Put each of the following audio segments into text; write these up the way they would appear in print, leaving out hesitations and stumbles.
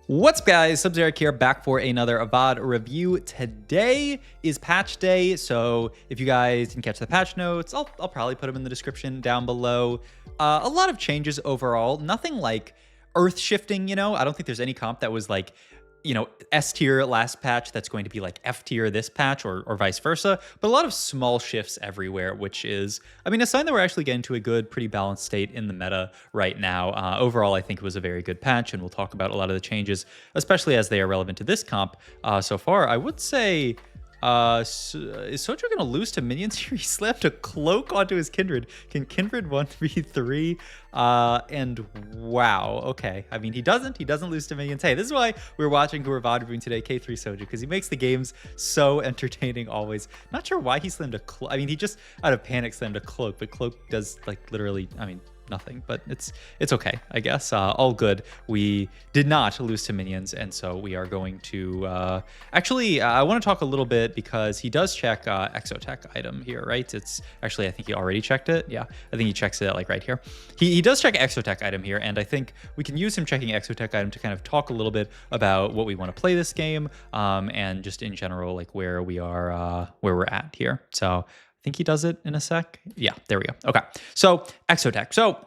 What's up, guys? Zeri here, back for another VOD review. Today is patch day, so if you guys didn't catch the patch notes, I'll probably put them in the description down below. A lot of changes overall, nothing like earth-shifting, you know? I don't think there's any comp that was like, you know, S tier last patch that's going to be like F tier this patch or vice versa, but a lot of small shifts everywhere, which is, I mean, a sign that we're actually getting to a good, pretty balanced state in the meta right now. Overall, I think it was a very good patch, and we'll talk about a lot of the changes, especially as they are relevant to this comp. So far, I would say, is Soju going to lose to minions here? He slapped a cloak onto his Kindred. Can Kindred 1v3? And wow, okay. I mean, he doesn't lose to minions. Hey, this is why we're watching who we're VOD reviewing today, K3 Soju, because he makes the games so entertaining always. Not sure why he slammed a cloak. I mean, he just out of panic slammed a cloak, but cloak does like literally, I mean, nothing, but it's okay, I guess. All good. We did not lose to minions, and so we are going to actually I want to talk a little bit because he does check Exotech item here, right? It's actually, I think he already checked it. Yeah, I think he checks it like right here. He does check Exotech item here, and I think we can use him checking Exotech item to kind of talk a little bit about what we want to play this game, and just in general, like where we are, where we're at here. So I think he does it in a sec. Yeah, there we go. Okay, so Exotech. So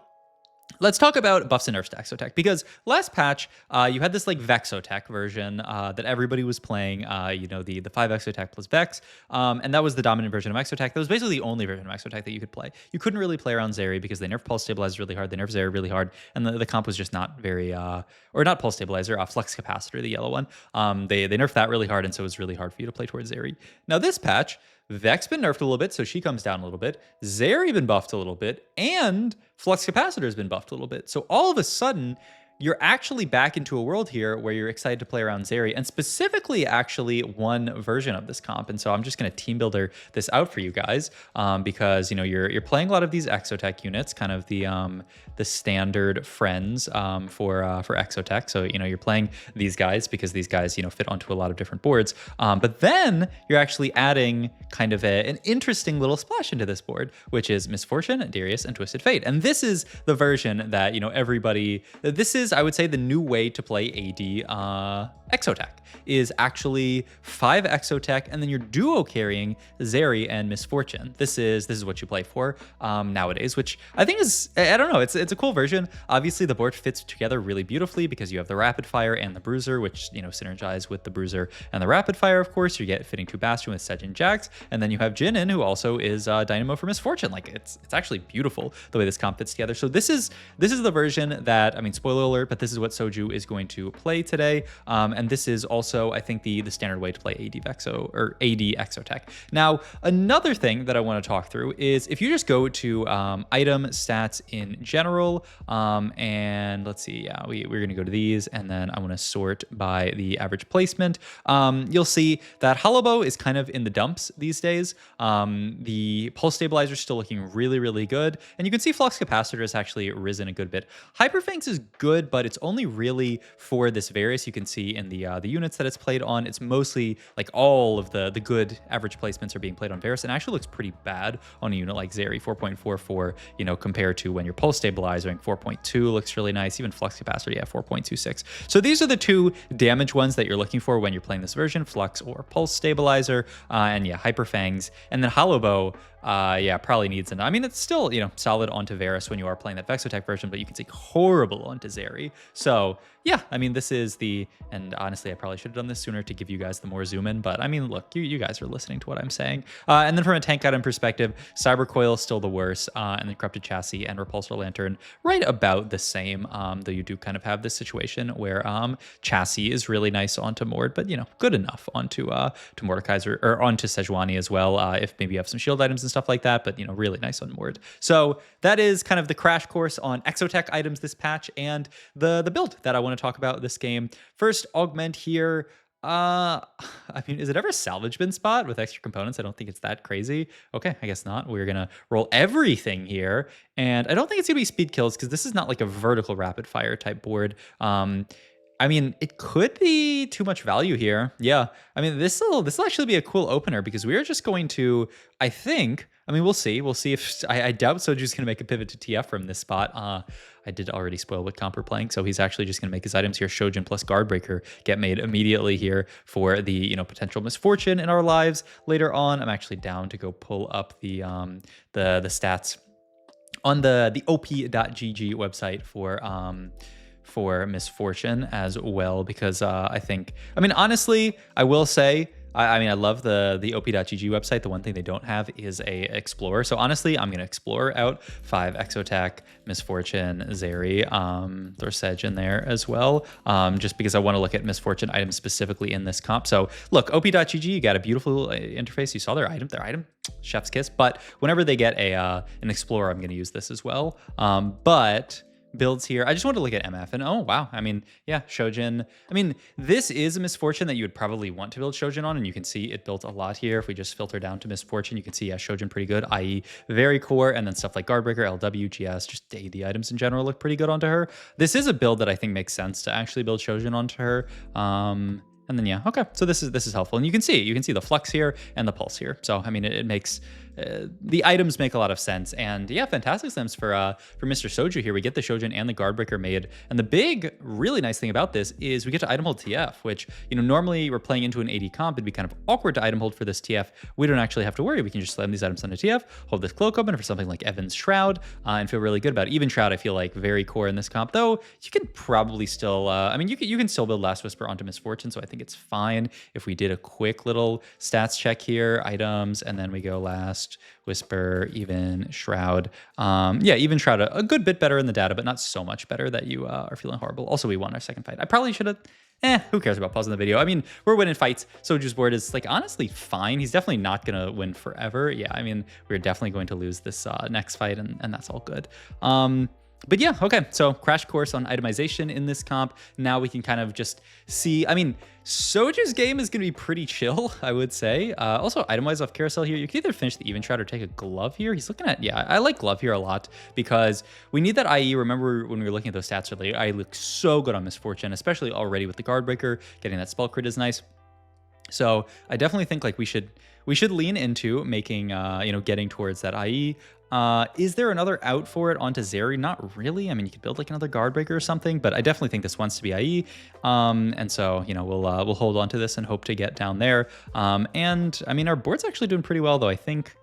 let's talk about buffs and nerfs to Exotech, because last patch you had this like Vexotech version that everybody was playing, you know, the 5 Exotech plus Vex, and that was the dominant version of Exotech. That was basically the only version of Exotech that you could play. You couldn't really play around Zeri because they nerfed Pulse Stabilizer really hard, they nerfed Zeri really hard, and the comp was just not very, or not Pulse Stabilizer, Flux Capacitor, the yellow one. They nerfed that really hard, and so it was really hard for you to play towards Zeri. Now this patch, Vex been nerfed a little bit, so she comes down a little bit. Zeri been buffed a little bit, and Flux Capacitor has been buffed a little bit. So all of a sudden, you're actually back into a world here where you're excited to play around Zeri, and specifically actually one version of this comp. And so I'm just going to team builder this out for you guys, because you know you're playing a lot of these Exotech units, kind of the standard friends for Exotech. So you know you're playing these guys because these guys fit onto a lot of different boards. But then you're actually adding kind of an interesting little splash into this board, which is Misfortune, Darius, and Twisted Fate. And this is the version that everybody. This is, I would say, the new way to play AD Exotech is actually 5 Exotech, and then you're duo carrying Zeri and Misfortune. This is what you play for nowadays, which I think is, I don't know, it's a cool version. Obviously, the board fits together really beautifully because you have the Rapid Fire and the Bruiser, which synergize with the Bruiser and the Rapid Fire. Of course, you get fitting 2 Bastion with Sedge and Jax, and then you have Jinin, who also is Dynamo for Misfortune. Like it's actually beautiful the way this comp fits together. So this is the version that, I mean, spoiler alert, but this is what Soju is going to play today, and this is also, I think, the standard way to play AD Vexo or AD Exotech. Now, another thing that I want to talk through is if you just go to item stats in general, and let's see, yeah, we're going to go to these, and then I want to sort by the average placement. You'll see that Hollow Bow is kind of in the dumps these days. The Pulse Stabilizer is still looking really, really good, and you can see Flux Capacitor has actually risen a good bit. Hyperfangs is good, but it's only really for this Varus. You can see in the units that it's played on, it's mostly like all of the good average placements are being played on Varus, and actually looks pretty bad on a unit like Zeri. 4.44, compared to when you're Pulse Stabilizing, 4.2 looks really nice. Even Flux Capacitor, yeah, 4.26. So these are the 2 damage ones that you're looking for when you're playing this version, Flux or Pulse Stabilizer, and yeah, Hyperfangs. And then Hollow Bow, yeah, probably needs I mean, it's still, solid onto Varus when you are playing that Vexotech version, but you can see horrible onto Zeri. So yeah, I mean, this is and honestly, I probably should have done this sooner to give you guys the more zoom in, but I mean, look, you guys are listening to what I'm saying. And then from a tank item perspective, Cyber Coil is still the worst, and then Corrupted Chassis and Repulsor Lantern right about the same, though you do kind of have this situation where Chassis is really nice onto Mord, but good enough onto to Mordekaiser or onto Sejuani as well, if maybe you have some shield items and stuff like that, but really nice on Mord. So that is kind of the crash course on Exotech items this patch and the build that I want to talk about this game. First, Augment here. I mean, is it ever a salvage bin spot with extra components? I don't think it's that crazy. Okay, I guess not. We're gonna roll everything here, and I don't think it's gonna be speed kills because this is not like a vertical rapid fire type board. I mean, it could be too much value here. Yeah, I mean, this will actually be a cool opener because we are just going to, I think, I mean, we'll see. We'll see if I doubt Soju's going to make a pivot to TF from this spot. I did already spoil what comp we're playing, so he's actually just going to make his items here. Shojin plus Guardbreaker get made immediately here for the potential misfortune in our lives later on. I'm actually down to go pull up the stats on the op.gg website for misfortune as well, because I mean, honestly, I will say, I mean, I love the op.gg website. The one thing they don't have is a explorer. So honestly, I'm going to explore out 5 Exotech, Misfortune, Zeri, throw Sedge in there as well, just because I want to look at Misfortune items specifically in this comp. So look, op.gg, you got a beautiful interface. You saw their item, chef's kiss. But whenever they get an explorer, I'm going to use this as well. But builds here, I just want to look at MF, and oh wow, I mean, yeah, Shojin. I mean, this is a misfortune that you would probably want to build Shojin on, and you can see it built a lot here. If we just filter down to misfortune, you can see, yeah, Shojin pretty good, i.e. very core, and then stuff like Guardbreaker, LW, GS, just AD items in general look pretty good onto her. This is a build that I think makes sense to actually build Shojin onto her. And then yeah, okay, so this is helpful, and you can see the flux here and the pulse here. So I mean, it makes the items make a lot of sense, and yeah, fantastic slams for Mr. Soju here. We get the Shojin and the Guardbreaker made, and the big really nice thing about this is we get to item hold TF, which normally we're playing into an AD comp. It'd be kind of awkward to item hold for this TF. We don't actually have to worry. We can just slam these items onto TF, hold this cloak open for something like Evan's Shroud, and feel really good about it. Even Shroud, I feel like very core in this comp, though you can probably still, I mean, you can still build Last Whisper onto Misfortune, so I think it's fine if we did a quick little stats check here, items, and then we go Last Whisper, even Shroud. Yeah, even Shroud, a good bit better in the data, but not so much better that you are feeling horrible. Also, we won our second fight. I probably should have, who cares about pausing the video? I mean, we're winning fights. Soju's board is like honestly fine. He's definitely not gonna win forever. Yeah, I mean, we're definitely going to lose this next fight, and that's all good. But yeah, okay, so crash course on itemization in this comp. Now we can kind of just see, I mean, Soju's game is going to be pretty chill, I would say. Also, item-wise off carousel here, you can either finish the even shroud or take a glove here. He's looking at, yeah, I like glove here a lot because we need that IE. Remember when we were looking at those stats earlier, IE looks so good on Misfortune, especially already with the Guardbreaker. Getting that spell crit is nice. So I definitely think like we should lean into making, getting towards that IE. Is there another out for it onto Zeri? Not really. I mean, you could build like another Guardbreaker or something, but I definitely think this wants to be IE. And so, we'll hold on to this and hope to get down there. And I mean, our board's actually doing pretty well, though. I think,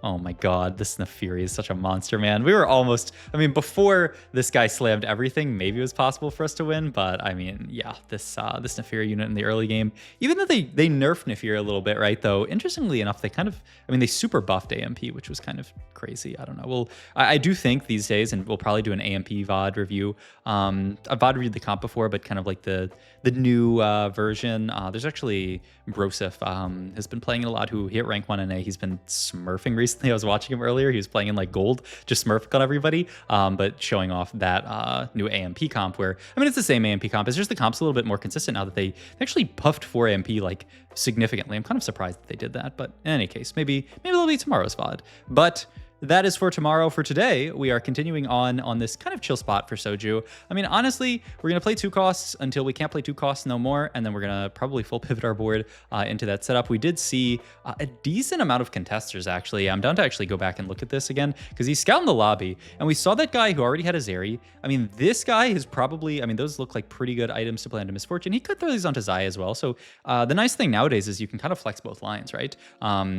oh my God, this Neferi is such a monster, man. We were almost, I mean, before this guy slammed everything, maybe it was possible for us to win. But I mean, yeah, this Neferi unit in the early game, even though they nerfed Neferi a little bit, right? Though, interestingly enough, they kind of, I mean, they super buffed AMP, which was kind of crazy. I don't know. Well, I do think these days, and we'll probably do an AMP VOD review. I've VOD reviewed the comp before, but kind of like the new version. There's actually Brosif has been playing it a lot, who hit rank 1 NA. He's been smurfing recently. I was watching him earlier. He was playing in like gold, just smurf on everybody, but showing off that new AMP comp where, I mean, it's the same AMP comp. It's just the comp's a little bit more consistent now that they actually buffed for AMP like significantly. I'm kind of surprised that they did that, but in any case, maybe it'll be tomorrow's VOD. But that is for tomorrow. For today, we are continuing on this kind of chill spot for Soju. I mean, honestly, we're going to play 2 costs until we can't play 2 costs no more, and then we're going to probably full pivot our board into that setup. We did see a decent amount of contesters, actually. I'm down to actually go back and look at this again, because he's scouting the lobby, and we saw that guy who already had a Zeri. I mean, this guy is probably, I mean, those look like pretty good items to play into Misfortune. He could throw these onto Zaya as well. So the nice thing nowadays is you can kind of flex both lines, right?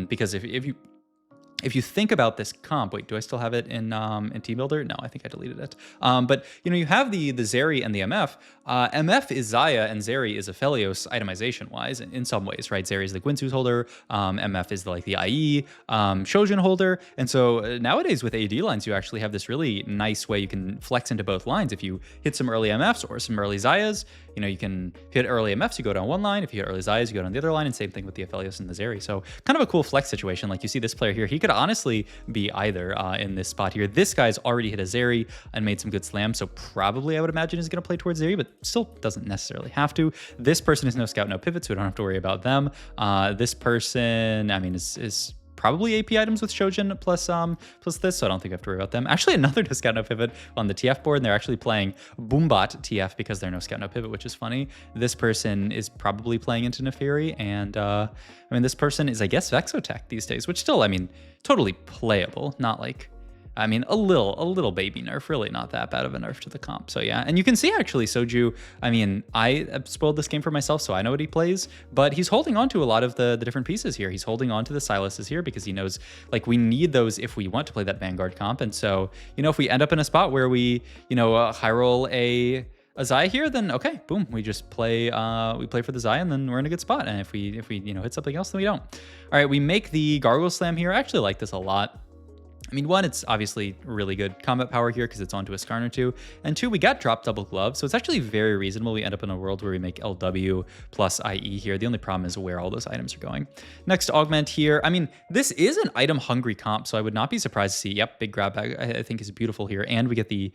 Because if you think about this comp, wait, do I still have it in Team Builder? No, I think I deleted it. But you have the Zeri and the MF. MF is Zaya and Zeri is Aphelios itemization wise in some ways, right? Zeri is the Gwynsu's holder. MF is the IE Shojin holder. And so nowadays with AD lines, you actually have this really nice way you can flex into both lines. If you hit some early MFs or some early Zayas, you can hit early MFs, you go down one line. If you hit early Zayas, you go down the other line. And same thing with the Aphelios and the Zeri. So kind of a cool flex situation. Like you see this player here, he could honestly be either in this spot here. This guy's already hit a Zeri and made some good slams, so probably I would imagine is going to play towards Zeri, but still doesn't necessarily have to. This person is no scout, no pivot, so we don't have to worry about them. This person, I mean, is probably AP items with Shojin plus this, so I don't think I have to worry about them. Actually, another no scout no pivot on the TF board, and they're actually playing Boombot TF because they're no scout no pivot, which is funny. This person is probably playing into Neferi, and I mean, this person is, I guess, Exotech these days, which still, I mean, totally playable, not like, I mean, a little baby nerf, really not that bad of a nerf to the comp. So yeah, and you can see actually Soju, I mean, I spoiled this game for myself, so I know what he plays, but he's holding on to a lot of the different pieces here. He's holding on to the Silas's here because he knows, like, we need those if we want to play that Vanguard comp. And so, you know, if we end up in a spot where we, you know, high roll a Zai here, then okay, boom, we just play we play for the Zai, and then we're in a good spot. And if we you know hit something else, then we don't. All right, we make the Gargoyle Slam here. I actually like this a lot. I mean, one, it's obviously really good combat power here because it's onto a Skarner 2. And two, we got drop double glove, so it's actually very reasonable we end up in a world where we make LW plus IE here. The only problem is where all those items are going. Next, augment here. I mean, this is an item hungry comp, so I would not be surprised to see, yep, big grab bag I think is beautiful here. And we get the,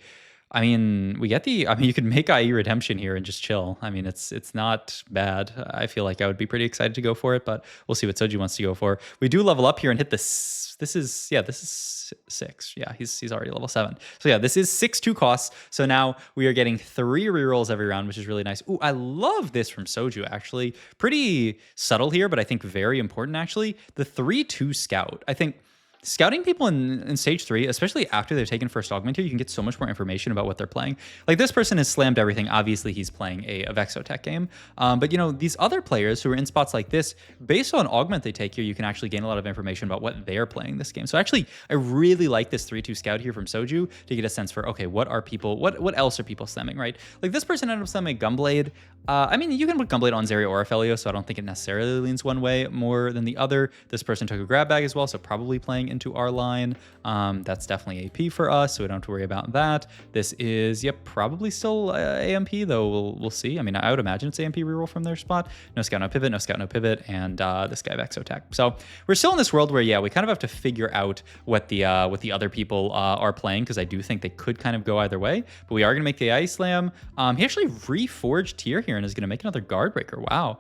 I mean, you could make IE redemption here and just chill. I mean, it's not bad. I feel like I would be pretty excited to go for it, but we'll see what Soju wants to go for. We do level up here and hit this. This is 6. Yeah, he's already level 7. So yeah, this is 6-2 costs. So now we are getting 3 rerolls every round, which is really nice. Ooh, I love this from Soju, actually. Pretty subtle here, but I think very important, actually. The 3-2 scout. I think scouting people in stage 3, especially after they've taken first augment here, you can get so much more information about what they're playing. Like, this person has slammed everything. Obviously, he's playing a Exotech game. But, you know, these other players who are in spots like this, based on augment they take here, you can actually gain a lot of information about what they're playing this game. So actually, I really like this 3-2 scout here from Soju to get a sense for, okay, what are people, what else are people slamming, right? Like, this person ended up slamming Gunblade. I mean, you can put Gunblade on Zeri or Ophelio, so I don't think it necessarily leans one way more than the other. This person took a grab bag as well, so probably playing into our line. That's definitely AP for us, so we don't have to worry about that. This is, yep, probably still AMP, though we'll see. I mean, I would imagine it's AMP reroll from their spot. No scout, no pivot, no scout, no pivot, and this guy Exotech. So we're still in this world where, yeah, we kind of have to figure out what the other people are playing, because I do think they could kind of go either way. But we are going to make the Ice Slam. He actually reforged Tier here and is going to make another Guard Breaker. Wow.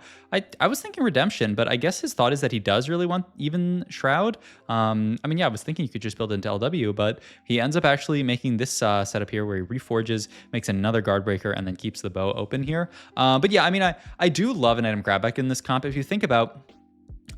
I was thinking Redemption, but I guess his thought is that he does really want even Shroud. I mean, yeah, I was thinking you could just build it into LW, but he ends up actually making this setup here where he reforges, makes another Guard Breaker, and then keeps the bow open here. But yeah, I mean, I do love an item grabback in this comp. If you think about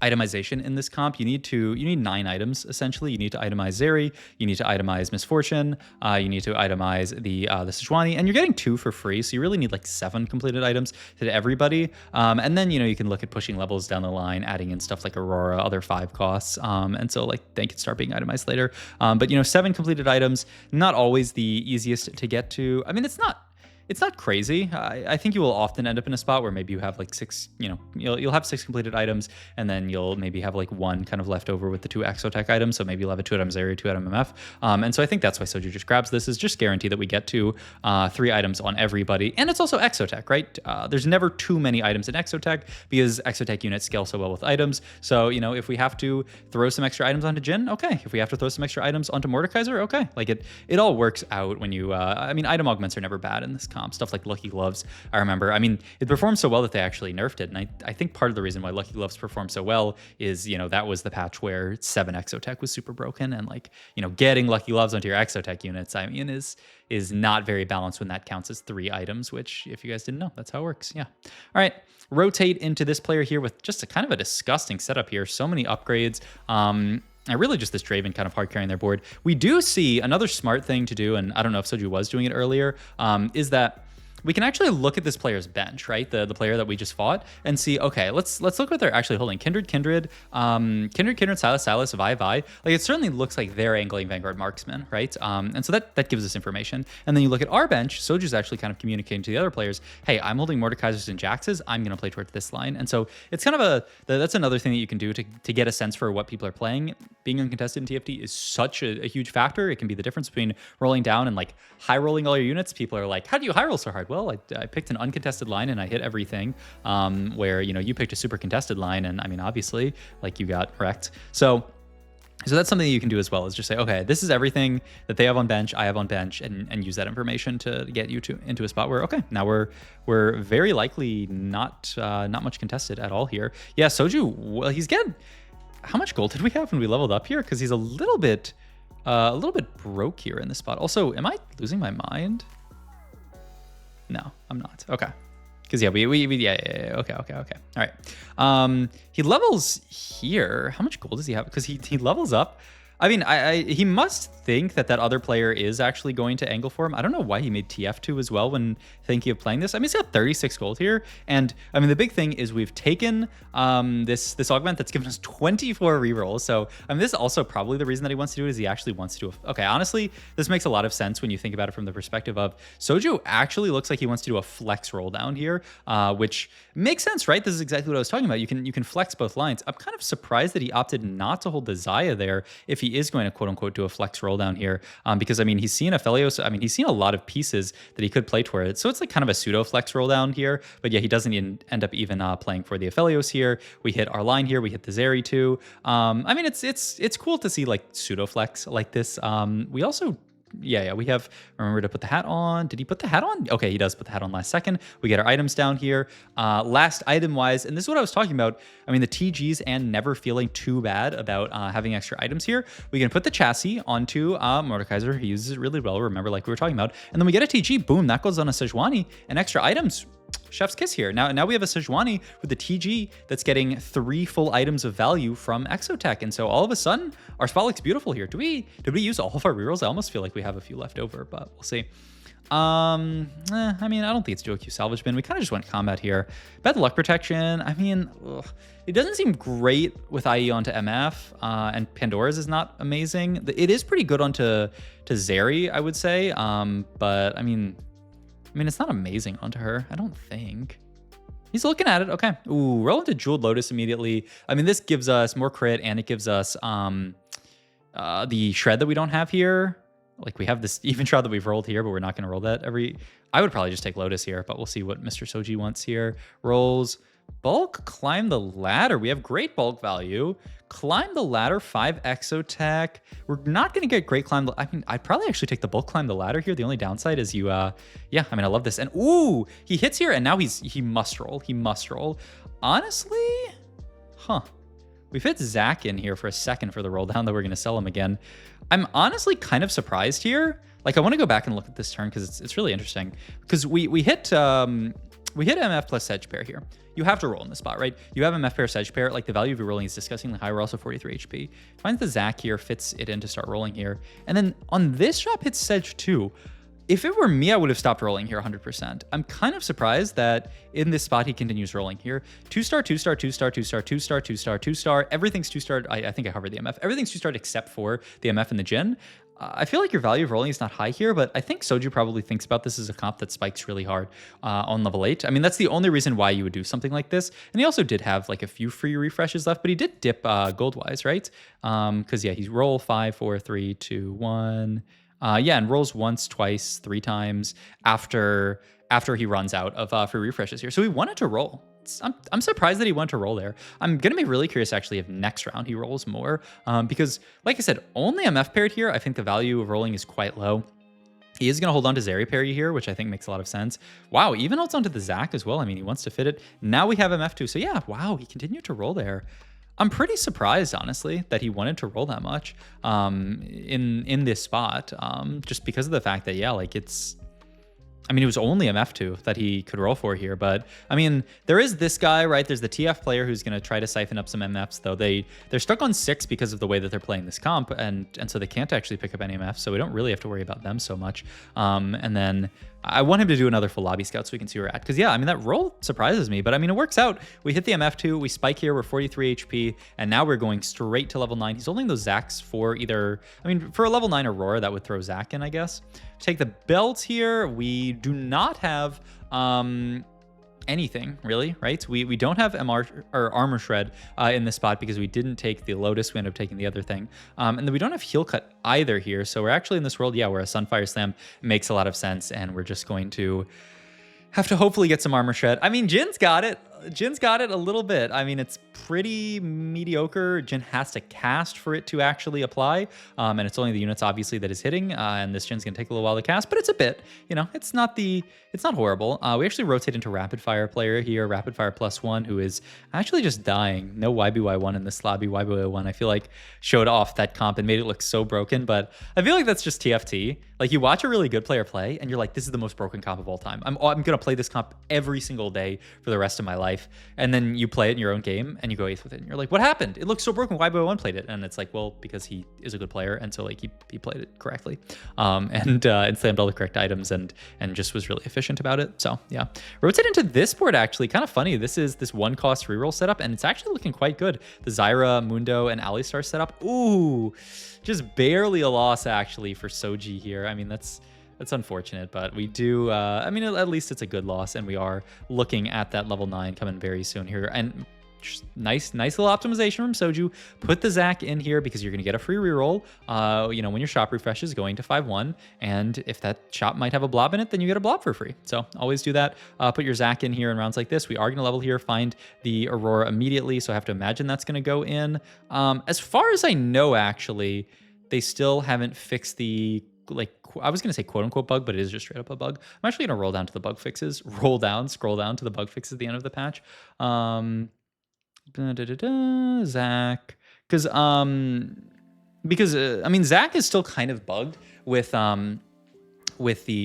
itemization in this comp, you need 9 items essentially. You need to itemize Zeri, you need to itemize Misfortune, you need to itemize the Sejuani, and you're getting 2 for free, so you really need like 7 completed items to everybody. And then, you know, you can look at pushing levels down the line, adding in stuff like Aurora, other 5 costs, and so like they can start being itemized later. But you know, 7 completed items, not always the easiest to get to. I mean, it's not crazy. I think you will often end up in a spot where maybe you have like 6, you know, you'll have 6 completed items, and then you'll maybe have like 1 kind of left over with the 2 Exotech items. So maybe you'll have a 2-item Zeri, 2-item MF. And so I think that's why Soju just grabs this, is just guarantee that we get to 3 items on everybody. And it's also Exotech, right? There's never too many items in Exotech because Exotech units scale so well with items. So, you know, if we have to throw some extra items onto Jin, okay. If we have to throw some extra items onto Mordekaiser, okay. Like it all works out when you, I mean, item augments are never bad in this comp. Stuff like Lucky Gloves, I remember. I mean, it performed so well that they actually nerfed it. And I think part of the reason why Lucky Gloves performed so well is, you know, that was the patch where 7 Exotech was super broken. And like, you know, getting Lucky Gloves onto your Exotech units, I mean, is not very balanced when that counts as 3 items, which if you guys didn't know, that's how it works. Yeah. All right. Rotate into this player here with just a kind of a disgusting setup here. So many upgrades. And really just this Draven kind of hard carrying their board. We do see another smart thing to do, and I don't know if Soju was doing it earlier, is that we can actually look at this player's bench, right? The player that we just fought, and see, okay, let's look what they're actually holding. Kindred, Silas, Vi. Like, it certainly looks like they're angling Vanguard Marksman, right? And so that gives us information. And then you look at our bench, Soju's actually kind of communicating to the other players, hey, I'm holding Mordekaisers and Jaxes, I'm gonna play towards this line. And so it's kind of that's another thing that you can do to get a sense for what people are playing. Being uncontested in TFT is such a huge factor. It can be the difference between rolling down and like high rolling all your units. People are like, how do you high roll so hard? Well, I picked an uncontested line and I hit everything, where, you know, you picked a super contested line and I mean, obviously, like, you got wrecked. So that's something that you can do as well, is just say, okay, this is everything that they have on bench, I have on bench, and use that information to get you into a spot where, okay, now we're very likely not much contested at all here. Yeah, Soju, well, he's getting, how much gold did we have when we leveled up here? Because he's a little bit broke here in this spot. Also, am I losing my mind? No, I'm not. Okay. Because yeah, yeah. Okay. All right. He levels here. How much gold does he have? Because he levels up. I mean, he must think that other player is actually going to angle for him. I don't know why he made TF2 as well when thinking of playing this. I mean, he's got 36 gold here. And I mean, the big thing is we've taken this augment that's given us 24 rerolls. So I mean, this is also probably the reason that he wants to do it is he actually wants to do okay, honestly, this makes a lot of sense when you think about it from the perspective of Soju actually looks like he wants to do a flex roll down here, which makes sense, right? This is exactly what I was talking about. You can flex both lines. I'm kind of surprised that he opted not to hold the Zaya there if he is going to quote unquote do a flex roll down here, because I mean he's seen Aphelios. I mean he's seen a lot of pieces that he could play toward it, so it's like kind of a pseudo flex roll down here. But yeah, he doesn't even end up even playing for the Aphelios here. We hit our line here. We hit the Zeri too. I mean it's cool to see like pseudo flex like this. We also. Yeah, we have, remember to put the hat on. Did he put the hat on? Okay, he does put the hat on last second. We get our items down here. Last item-wise, and this is what I was talking about. I mean, the TGs and never feeling too bad about having extra items here. We can put the chassis onto Mordekaiser. He uses it really well, remember, like we were talking about. And then we get a TG. Boom, that goes on a Sejuani. And extra items. Chef's kiss here. Now we have a Sejuani with the TG that's getting 3 full items of value from Exotech. And so all of a sudden, our spot looks beautiful here. Did we use all of our rerolls? I almost feel like we have a few left over, but we'll see. I mean, I don't think it's dual Q salvage bin. We kind of just went combat here. Bad luck protection. I mean, it doesn't seem great with IE onto MF, and Pandora's is not amazing. It is pretty good onto Zeri, I would say. But I mean, it's not amazing onto her, I don't think. He's looking at it. Okay. Ooh, roll into Jeweled Lotus immediately. I mean, this gives us more crit, and it gives us the shred that we don't have here. Like, we have this even shroud that we've rolled here, but we're not going to roll that every... I would probably just take Lotus here, but we'll see what Mr. Soji wants here. Rolls. Bulk, climb the ladder. We have great bulk value. Climb the ladder, 5 Exotech. We're not going to get great climb. I mean, I'd probably actually take the bulk climb the ladder here. The only downside is you, yeah, I mean, I love this. And ooh, he hits here, and now he must roll. He must roll. Honestly, we fit Zach in here for a second for the roll down that we're going to sell him again. I'm honestly kind of surprised here. Like, I want to go back and look at this turn because it's really interesting. Because we hit MF plus Sedge pair here. You have to roll in this spot, right? You have MF pair, Sedge pair. Like, the value of your rolling is disgustingly high. We're also 43 HP. Finds the Zach here, fits it in to start rolling here. And then on this drop, hits Sedge too. If it were me, I would have stopped rolling here 100%. I'm kind of surprised that in this spot, he continues rolling here. 2-star, 2-star, 2-star, 2-star, 2-star, 2-star, 2-star. Everything's 2-star. I think I covered the MF. Everything's 2-star except for the MF and the Jin. I feel like your value of rolling is not high here, but I think Soju probably thinks about this as a comp that spikes really hard on level 8. I mean, that's the only reason why you would do something like this. And he also did have like a few free refreshes left, but he did dip gold-wise, right? Because, yeah, he's roll 5, 4, 3, 2, 1... yeah, and rolls once, twice, 3 times after he runs out of free refreshes here. So he wanted to roll. I'm surprised that he wanted to roll there. I'm going to be really curious, actually, if next round he rolls more. Because, like I said, only MF paired here. I think the value of rolling is quite low. He is going to hold on to Zeri parry here, which I think makes a lot of sense. Wow, even holds on to the Zach as well. I mean, he wants to fit it. Now we have MF2. So yeah, wow, he continued to roll there. I'm pretty surprised, honestly, that he wanted to roll that much in this spot, just because of the fact that, yeah, like it's... I mean, it was only MF2 that he could roll for here, but I mean, there is this guy, right? There's the TF player who's going to try to siphon up some MFs, though they're stuck on 6 because of the way that they're playing this comp, and so they can't actually pick up any MFs, so we don't really have to worry about them so much. And then I want him to do another full lobby scout so we can see where we're at, because yeah, I mean, that roll surprises me, but I mean, it works out. We hit the MF2, we spike here, we're 43 HP, and now we're going straight to level 9. He's holding those Zacs for either, I mean, for a level 9 Aurora, that would throw Zac in, I guess. Take the belt here. We do not have anything really, right? We don't have MR or armor shred in this spot because we didn't take the Lotus. We ended up taking the other thing, and then we don't have heal cut either here. So we're actually in this world, yeah, where a Sunfire Slam makes a lot of sense, and we're just going to have to hopefully get some armor shred. I mean, Jin's got it. Jin's got it a little bit. I mean, it's pretty mediocre. Jin has to cast for it to actually apply, and it's only the units obviously that is hitting. And this Jin's gonna take a little while to cast, but it's a bit. You know, it's not horrible. We actually rotate into rapid fire player here, rapid fire +1, who is actually just dying. No YBY1 in this slobby. YBY1 I feel like showed off that comp and made it look so broken, but I feel like that's just TFT. Like, you watch a really good player play and you're like, this is the most broken comp of all time. I'm gonna play this comp every single day for the rest of my life. And then you play it in your own game and you go 8th with it and you're like, what happened? It looks so broken. Why one played it? And it's like, well, because he is a good player, and so like he played it correctly, and slammed all the correct items and just was really efficient about it. So yeah, rotate into this board. Actually, kind of funny. This is this 1-cost reroll setup, and it's actually looking quite good. The Zyra, Mundo, and Alistar setup. Ooh, just barely a loss actually for Soji here. I mean, that's unfortunate, but we do, I mean, at least it's a good loss, and we are looking at that level 9 coming very soon here. And just nice little optimization from Soju. Put the Zac in here because you're going to get a free reroll, you know, when your shop refreshes going to 5-1. And if that shop might have a blob in it, then you get a blob for free. So always do that. Put your Zac in here in rounds like this. We are going to level here, find the Aurora immediately. So I have to imagine that's going to go in. As far as I know, actually, they still haven't fixed the, like, I was going to say quote unquote bug, but it is just straight up a bug. I'm actually going to roll down to the bug fixes, scroll down to the bug fixes at the end of the patch. Zac, because I mean, Zac is still kind of bugged with the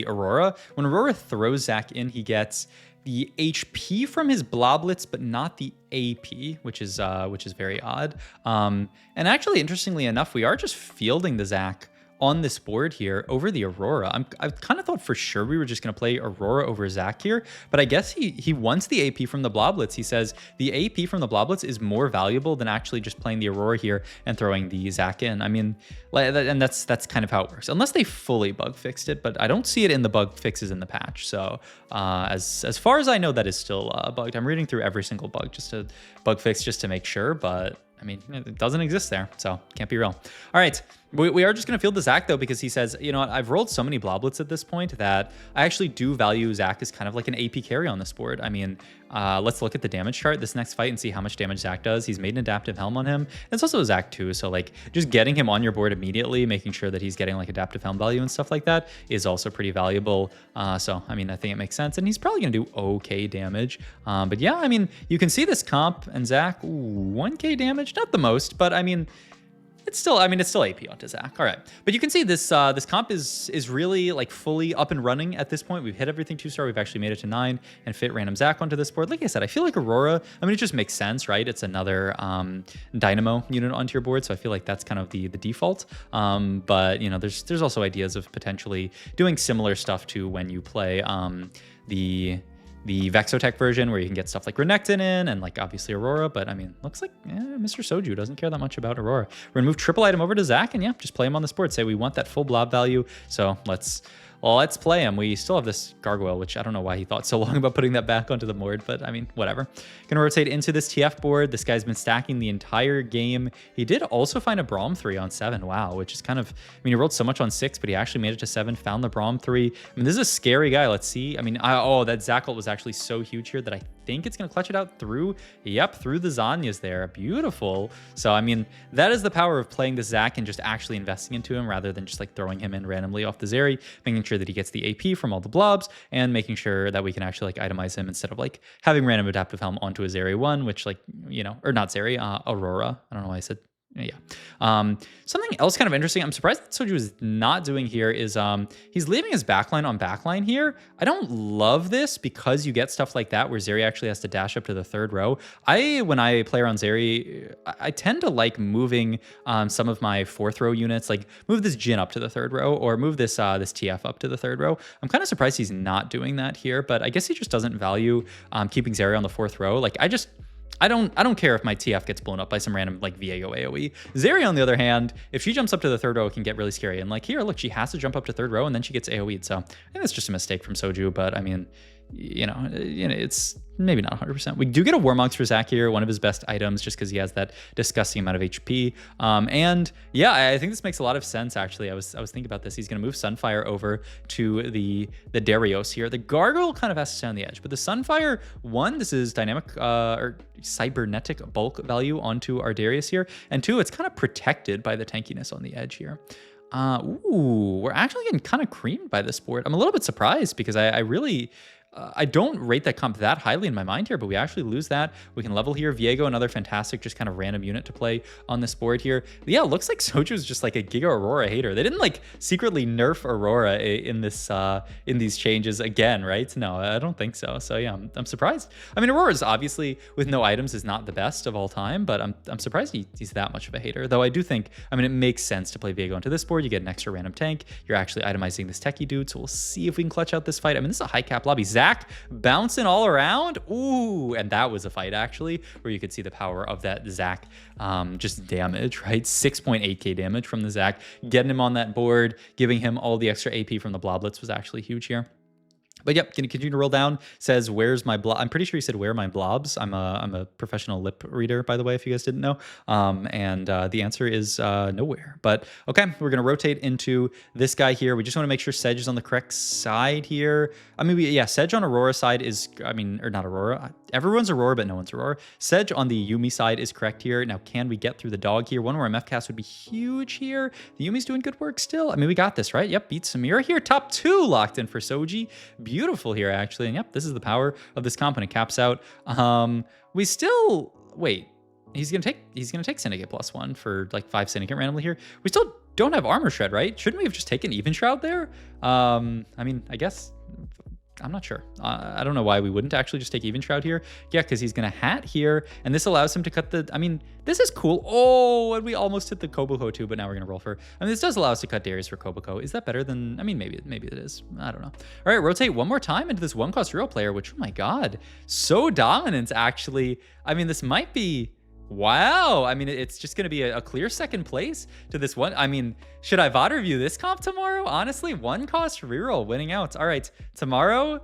Aurora. When Aurora throws Zac in, he gets the HP from his bloblets, but not the AP, which is very odd. And actually, interestingly enough, we are just fielding the Zac on this board here over the Aurora. I kind of thought for sure we were just going to play Aurora over Zac here, but I guess he wants the AP from the bloblets. He says the AP from the bloblets is more valuable than actually just playing the Aurora here and throwing the Zac in. I mean, and that's kind of how it works, unless they fully bug fixed it, but I don't see it in the bug fixes in the patch. So as far as I know, that is still bugged. I'm reading through every single bug to make sure, but I mean, it doesn't exist there, so can't be real. All right, we are just going to field the Zac, though, because he says, you know what, I've rolled so many bloblets at this point that I actually do value Zac as kind of like an AP carry on this board. I mean, let's look at the damage chart this next fight and see how much damage Zac does. He's made an adaptive helm on him. It's also a Zac too, so like just getting him on your board immediately, making sure that he's getting like adaptive helm value and stuff like that is also pretty valuable. So I mean, I think it makes sense, and he's probably gonna do okay damage. But yeah, I mean, you can see this comp and Zac, 1k damage, not the most, but I mean, it's still AP onto Zac. All right, but you can see this this comp is really like fully up and running at this point. We've hit everything 2-star. We've actually made it to 9 and fit random Zac onto this board. Like I said, I feel like Aurora, I mean, it just makes sense, right? It's another Dynamo unit onto your board, so I feel like that's kind of the default. But you know, there's also ideas of potentially doing similar stuff to when you play the Exotech version, where you can get stuff like Renekton in and like obviously Aurora, but I mean, looks like Mr. Soju doesn't care that much about Aurora. We're gonna move triple item over to Zac and yeah, just play him on this board. Say we want that full blob value, so let's play him. We still have this Gargoyle, which I don't know why he thought so long about putting that back onto the board, but I mean, whatever. Gonna rotate into this TF board. This guy's been stacking the entire game. He did also find a Braum 3 on 7, wow, which is kind of, I mean, he rolled so much on 6, but he actually made it to 7, found the Braum 3. I mean, this is a scary guy. Let's see. I mean, oh, that Zac ult was actually so huge here that I think it's gonna clutch it out through, yep, through the Zanyas there. Beautiful. So, I mean, that is the power of playing the Zac and just actually investing into him rather than just like throwing him in randomly off the Zeri, making sure that he gets the AP from all the blobs and making sure that we can actually like itemize him instead of like having random adaptive helm onto a Zeri 1, which like, you know, or not Zeri, Aurora. I don't know why I said, yeah. Something else kind of interesting, I'm surprised that Soju is not doing here is he's leaving his backline on backline here. I don't love this because you get stuff like that where Zeri actually has to dash up to the 3rd row. When I play around Zeri, I tend to like moving some of my 4th row units, like move this Jhin up to the 3rd row or move this this TF up to the 3rd row. I'm kind of surprised he's not doing that here, but I guess he just doesn't value keeping Zeri on the 4th row. Like I don't care if my TF gets blown up by some random like Viego AoE. Zeri, on the other hand, if she jumps up to the 3rd row, it can get really scary. And like here, look, she has to jump up to 3rd row and then she gets AoE'd. So I think that's just a mistake from Soju, but I mean, it's maybe not 100%. We do get a Warmonger for Zach here, one of his best items, just because he has that disgusting amount of HP. And yeah, I think this makes a lot of sense, actually. I was thinking about this. He's going to move Sunfire over to the Darius here. The Gargoyle kind of has to stay on the edge, but the Sunfire, one, this is dynamic or cybernetic bulk value onto our Darius here, and two, it's kind of protected by the tankiness on the edge here. Ooh, we're actually getting kind of creamed by this board. I'm a little bit surprised because I really... I don't rate that comp that highly in my mind here, but we actually lose that. We can level here. Viego, another fantastic, just kind of random unit to play on this board here. Yeah, it looks like Soju's just like a Giga Aurora hater. They didn't like secretly nerf Aurora in this in these changes again, right? No, I don't think so. So yeah, I'm surprised. I mean, Aurora's obviously with no items is not the best of all time, but I'm surprised he's that much of a hater. Though I do think, I mean, it makes sense to play Viego into this board. You get an extra random tank. You're actually itemizing this techie dude, so we'll see if we can clutch out this fight. I mean, this is a high cap lobby. Zach bouncing all around. Ooh, and that was a fight actually where you could see the power of that Zach just damage, right? 6.8k damage from the Zach. Getting him on that board, giving him all the extra AP from the Bloblets was actually huge here. But yep, can you continue to roll down? Says, where's my blob? I'm pretty sure he said, where are my blobs? I'm a professional lip reader, by the way, if you guys didn't know. And the answer is nowhere. But okay, we're going to rotate into this guy here. We just want to make sure Sedge is on the correct side here. I mean, yeah, Sedge on Aurora side is, I mean, or not Aurora. Everyone's Aurora, but no one's Aurora. Sedge on the Yuumi side is correct here. Now, can we get through the dog here? One more MF cast would be huge here. The Yuumi's doing good work still. I mean, we got this, right? Yep, beat Samira here. Top 2 locked in for Soji. Beautiful here, actually. And yep, this is the power of this comp, and it caps out. We still, wait, he's gonna take Syndicate +1 for like 5 Syndicate randomly here. We still don't have Armor Shred, right? Shouldn't we have just taken Even Shroud there? I mean, I guess, I'm not sure. I don't know why we wouldn't actually just take Even Shroud here. Yeah, because he's going to hat here, and this allows him to cut the... I mean, this is cool. Oh, and we almost hit the Kobuko too, but now we're going to roll for... I mean, this does allow us to cut Darius for Kobuko. Is that better than... I mean, maybe it is. I don't know. All right, rotate one more time into this one-cost Reroll player, which, oh my god, so dominant, actually. I mean, this might be... Wow. I mean, it's just going to be a clear second place to this one. I mean, should I VOD review this comp tomorrow? Honestly, one cost reroll winning out. All right, tomorrow's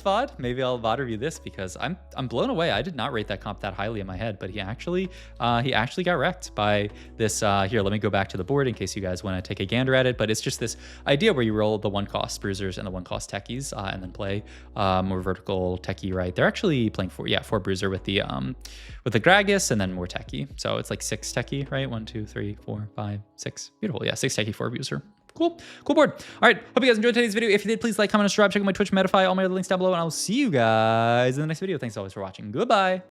VOD, maybe I'll VOD review this because I'm blown away. I did not rate that comp that highly in my head, but he actually got wrecked by this. Here, let me go back to the board in case you guys want to take a gander at it. But it's just this idea where you roll the one cost bruisers and the one cost techies, and then play more vertical techie. Right? They're actually playing four bruiser with the Gragas and then more techie. So it's like 6 techie, right? 1, 2, 3, 4, 5, 6. Beautiful. Yeah, 6 techie, 4 bruiser. Cool board. All right, hope you guys enjoyed today's video. If you did, please like, comment, and subscribe. Check out my Twitch, Medify, all my other links down below, and I will see you guys in the next video. Thanks always for watching. Goodbye.